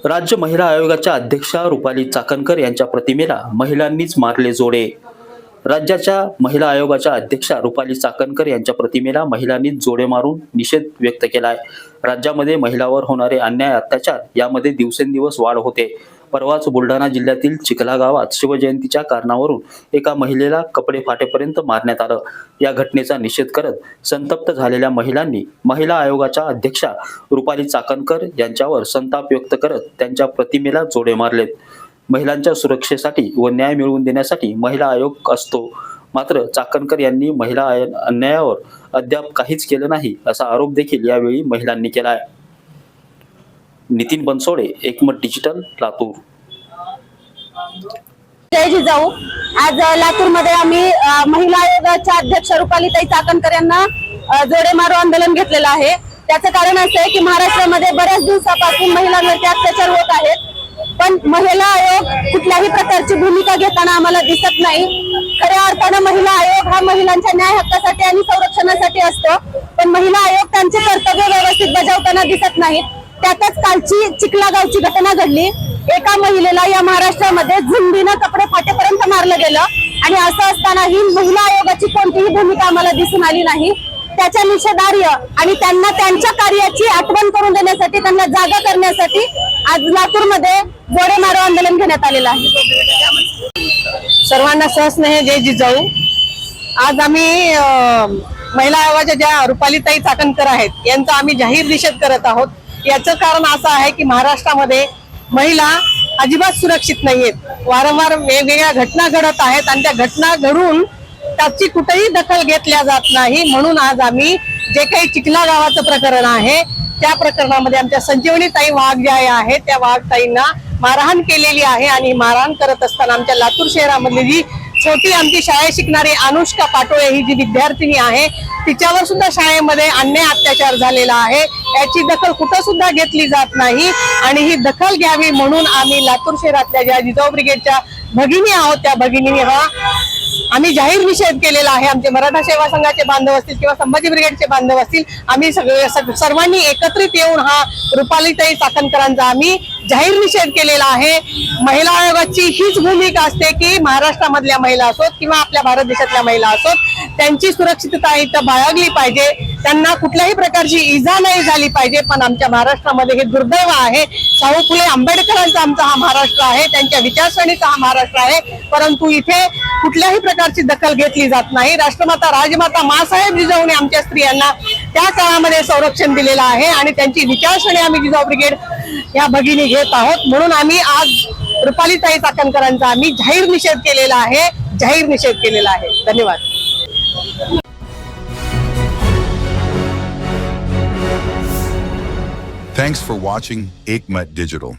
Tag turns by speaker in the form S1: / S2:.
S1: राज्य महिला आयोगाच्या अध्यक्षा रुपाली चाकणकर यांच्या प्रतिमेला महिलांनीच मारले जोडे। राज्याच्या महिला आयोगाच्या अध्यक्षा रुपाली चाकणकर यांच्या प्रतिमेला महिलांनीच जोडे मारून निषेध व्यक्त केलाय। राज्यामध्ये महिलांवर होणारे अन्याय अत्याचार यामध्ये दिवसेंदिवस वाढ होते। परवाच बुलढाणा जिल्ह्यातील चिखला गावात शिवजयंतीच्या कारणावरून एका महिलेला कपडे फाटेपर्यंत मारण्यात आलं। या घटनेचा निषेध करत संतप्त झालेल्या महिलांनी महिला आयोगाच्या अध्यक्षा रुपाली चाकणकर यांच्यावर संताप व्यक्त करत त्यांच्या प्रतिमेला जोडे मारलेत। महिलांच्या सुरक्षेसाठी व न्याय मिळवून देण्यासाठी महिला आयोग असतो, मात्र चाकणकर यांनी महिला अन्यायावर अद्याप काहीच केलं नाही असा आरोप देखील यावेळी महिलांनी केलाय। नितीन बनसोडे, एकमत डिजिटल, लातूर।
S2: जय जिजाऊ। आज लातूर मध्ये आम्ही महिला आयोगाच्या अध्यक्ष रुपालीताई चाकणकर यांना जोडे मारो आंदोलन घेतलेलं आहे। त्याचं कारण असं आहे की महाराष्ट्रामध्ये बऱ्याच दिवसापासून महिलांवरती अत्याचार होत आहेत, पण महिला आयोग कुठल्याही प्रकारची भूमिका घेताना आम्हाला दिसत नाही। खऱ्या अर्थानं महिला आयोग हा महिलांच्या न्याय हक्कासाठी आणि संरक्षणासाठी असतो, पण महिला आयोग त्यांचे कर्तव्य व्यवस्थित बजावताना दिसत नाहीत। त्यातच कालची चिखला गावची घटना घडली। एका महिलेला या महाराष्ट्रामध्ये झुंडीनं कपडे फाटेपर्यंत मारलं गेलं आणि असं असतानाही महिला आयोगाची कोणतीही भूमिका आम्हाला दिसून आली नाही। त्याच्या निषेधार्ह आणि त्यांना त्यांच्या कार्याची आठवण करून देण्यासाठी, त्यांना जागा करण्यासाठी आज लातूरमध्ये जोडे मारो आंदोलन घेण्यात आलेलं आहे।
S3: सर्वांना सहस्नेह जय जिजाऊ। आज आम्ही महिला आयोगाच्या ज्या रुपालीताई चाकणकर आहेत यांचा आम्ही जाहीर निषेध करत आहोत। याचं कारण असं आहे की महाराष्ट्रामध्ये महिला अजिबात सुरक्षित नाहीयेत। वारंवार वेगवेगळ्या घटना घडत आहेत आणि त्या घटना घडून त्याची कुठेही दखल घेतल्या जात नाही। म्हणून आज आम्ही जे काही चिखला गावाचं प्रकरण आहे त्या प्रकरणामध्ये आमच्या संजीवनीताई वाघ ज्या आहेत त्या वाघताईंना मारहाण केलेली आहे आणि मारहाण करत असताना आमच्या लातूर शहरामधली जी छोटी आमची शाळेत शिकणारी अनुष्का पाटोळे ही जी विद्यार्थिनी आहे तिच्यावर सुद्धा शाळेमध्ये अन्याय अत्याचार झालेला आहे। याची दखल कुठं सुद्धा घेतली जात नाही आणि ही दखल घ्यावी म्हणून आम्ही लातूर शहरातल्या ज्या जिजाऊ ब्रिगेडच्या भगिनी आहोत त्या भगिनींनी हा आम्ही जाहीर निषेध केलेला आहे। आमचे मराठा सेवा संघाचे बांधव असतील किंवा संभाजी ब्रिगेडचे बांधव असतील, आम्ही सर्वांनी एकत्रित येऊन हा रुपालीताई चाकणकरांचा आम्ही जाहीर निषेध केलेला आहे। महिला आयोगाची हीच भूमिका असते की महाराष्ट्रामधल्या महिला असोत किंवा आपल्या भारत देशातल्या महिला असोत त्यांची सुरक्षितता इथं बाळगली पाहिजे, त्यांना कुठल्याही प्रकारची इजा नाही झाली पाहिजे। पण आमच्या महाराष्ट्रामध्ये हे दुर्दैव आहे। शाहू फुले आंबेडकरांचा आमचा हा महाराष्ट्र आहे, त्यांच्या विचारसरणीचा हा महाराष्ट्र आहे, परंतु इथे कुठल्याही प्रकारची दखल घेतली जात नाही। राष्ट्रमाता राजमाता मासाहेब जिजाऊने आमच्या स्त्रियांना त्या काळामध्ये संरक्षण दिलेलं आहे आणि त्यांची विचारसरणी आम्ही जिजाऊ ब्रिगेड या भगिनी घेत आहोत। म्हणून आम्ही आज रुपालीताई चाकणकरांचा आम्ही जाहीर निषेध केलेला आहे। धन्यवाद।
S4: Thanks for watching Ekmat Digital.